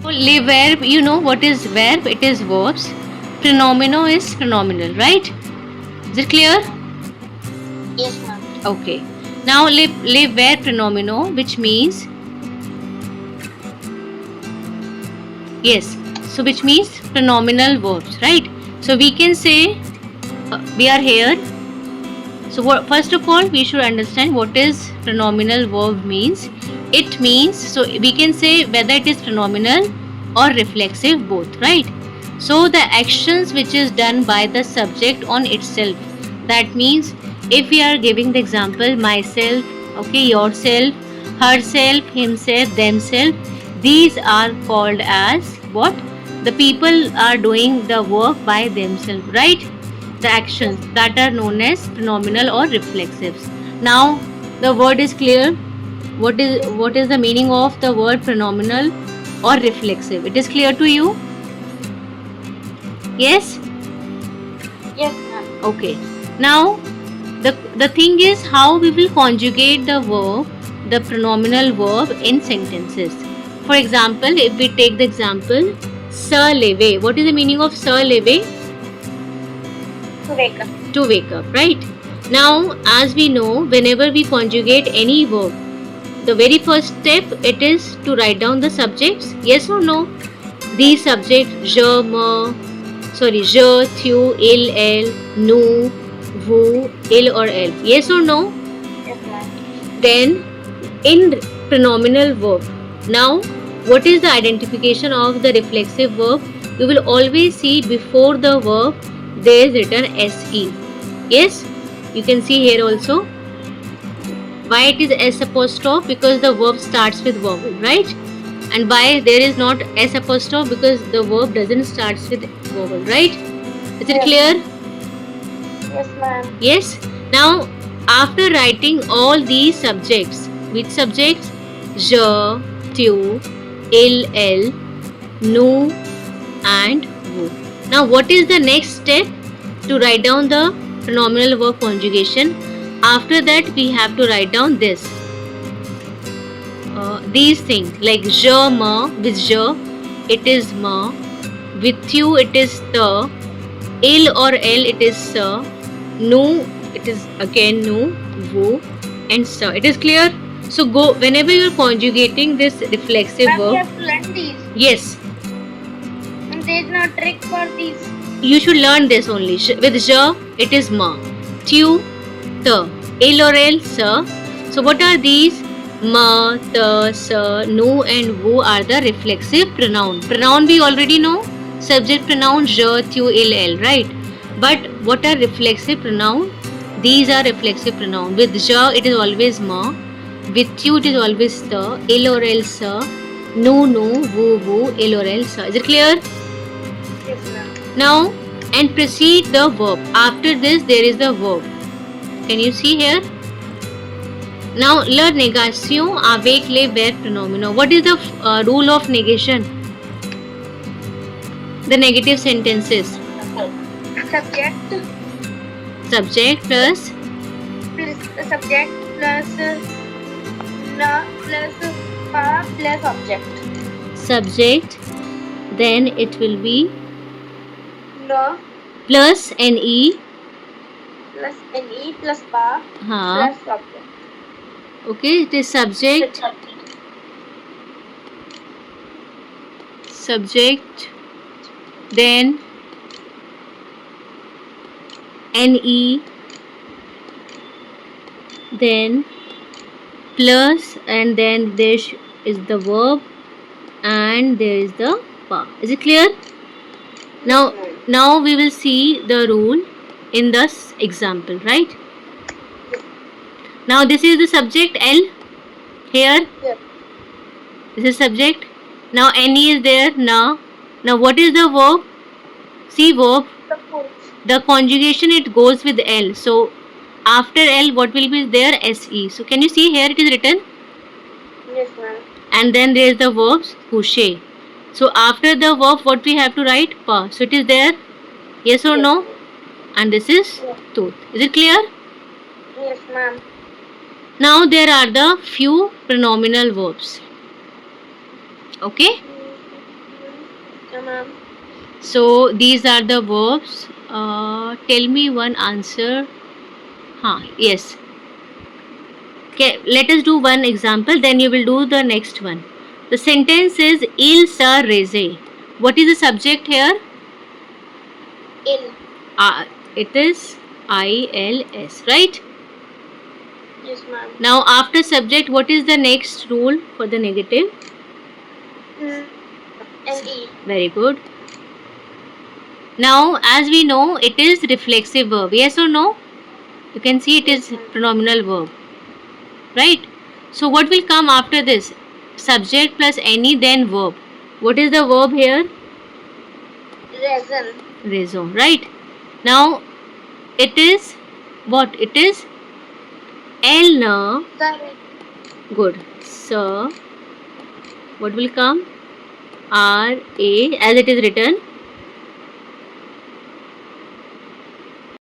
Live verb, you know what is verb? It is verbs. Phenomenal is phenomenal, right? Is it clear? Yes, ma'am. Okay. Now live verb phenomenal, which means yes. So which means phenomenal verbs, right? So we can say we are here. So first of all, we should understand what is phenomenal verb means. It means, so we can say whether it is phenomenal or reflexive both, right? So the actions which is done by the subject on itself. That means if we are giving the example myself, okay, yourself, herself, himself, themselves, these are called as what? The people are doing the work by themselves, right? The actions that are known as phenomenal or reflexives. Now the word is clear. What is the meaning of the word phenomenal or reflexive? It is clear to you? Yes? Yes, ma'am. Okay. Now the thing is how we will conjugate the verb, the phenomenal verb in sentences. For example, if we take the example se leve. What is the meaning of se leve? To wake up. To wake up, right? Now, as we know, whenever we conjugate any verb, the very first step it is to write down the subjects. Yes or no? These subjects je, thu, il, el, nu, vu, il or el. Yes or no? Yes, ma'am. Then in pronominal verb. Now, what is the identification of the reflexive verb? You will always see before the verb there is written se. Yes, you can see here also. Why it is s apostrophe? Because the verb starts with vowel, right? And why there is not s apostrophe? Because the verb doesn't starts with vowel, right? Is it Yes. clear? Yes, ma'am. Yes. Now, after writing all these subjects, which subjects? Je, tu, il, el, nu, and vu. Now, what is the next step to write down the phenomenal verb conjugation? After that, we have to write down this. These things like je, ma, with je, it is ma. With you, it is the. Il or el, it is sa. Nu, it is again nu, vu, and sa. It is clear? So go whenever you are conjugating this reflexive Ma'am, we verb. have to learn these. Yes, And there is no trick for these. you should learn this only. With ja, it is ma. Tu, ta. Il or el, sa. So what are these? Ma, ta, sa, nu, and vu are the reflexive pronoun. Pronoun we already know. Subject pronoun je, tu, il, el, right? But what are reflexive pronoun? These are reflexive pronoun. With ja, it is always ma. With you, it is always ta. Il or el, sa. Nu, nu, vu, vu, il or el, sa. Is it clear? Yes, ma'am. Now, and precede the verb. After this, there is the verb. Can you see here? Now, la négation avec les verbes pronominaux. What is the rule of negation? The negative sentences. Subject Subject plus subject plus na plus pa plus object. subject. Then it will be No plus ne. plus ne plus pa हाँ. plus object. Okay, it is subject. Subject. Then ne. Then plus, and then there is the verb, and there is the pa. Is it clear? Now we will see the rule in this example, right? Now this is the subject L here. Yes. This is subject. Now ne is there. Now what is the verb? See verb. The conjugation it goes with L. So after L, what will be there? Se. So can you see here it is written? Yes, ma'am. And then there is the verbs coucher. So after the verb, what we have to write? Pa. So it is there. Yes or Yes. no? And this is Yes. tooth. Is it clear? Yes, ma'am. Now there are the few pronominal verbs. Okay. No, ma'am. So these are the verbs. Tell me one answer. Yes. Okay, let us do one example, then you will do the next one. The sentence is Il se rese. What is the subject here? Il. It is ILS, right? Yes, ma'am. Now after subject, what is the next rule for the negative? NE. Very good. Now as we know, it is reflexive verb. Yes or no? You can see it is Yes, ma'am. pronominal verb, right? So what will come after this? Subject plus any, then verb. What is the verb here? Raison. Raison, right? Now it is what? It is elle. Sorry. Good. So what will come? RA as it is written.